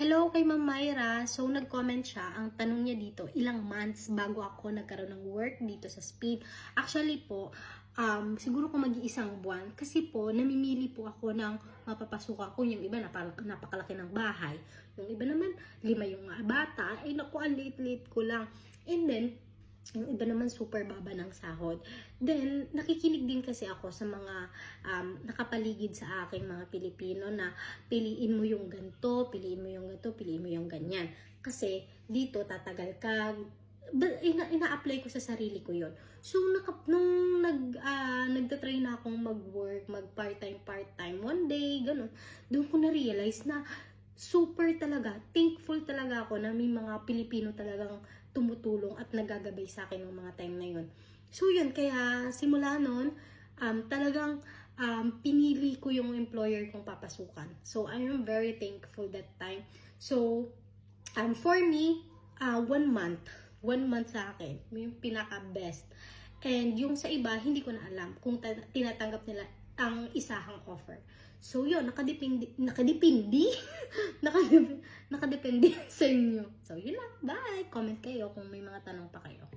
Hello kay Ma'am Myra. So, nag-comment siya. Ang tanong niya dito, ilang months bago ako nagkaroon ng work dito sa Speed. Actually po, siguro kung mag-iisang buwan. Kasi po, namimili po ako ng mapapasukan ko. Yung iba, napakalaki ng bahay. Yung iba naman, 5 yung mga bata. Eh, naku, ang late-late ko lang. And then, yung iba naman super baba ng sahod. Then, nakikinig din kasi ako sa mga nakapaligid sa aking mga Pilipino na piliin mo yung ganito, piliin mo yung ganito, piliin mo yung ganyan. Kasi dito tatagal ka. Ina-apply ko sa sarili ko yon. So, nung nagtatry na akong mag-work, mag-part-time, one day, ganun, doon ko na-realize na super talaga, thankful talaga ako na may mga Pilipino talagang tumutulong at nagagabay sa akin ng mga time na yun. So yun, kaya simula nun, talagang pinili ko yung employer kong papasukan. So I am very thankful that time. So for me, 1 month. 1 month sa akin, yung pinaka-best. And yung sa iba, hindi ko na alam kung tinatanggap nila ang isahang offer. So yun, nakadepende nakadepende sa inyo. So yun lang, bye! Comment kayo kung may mga tanong pa kayo.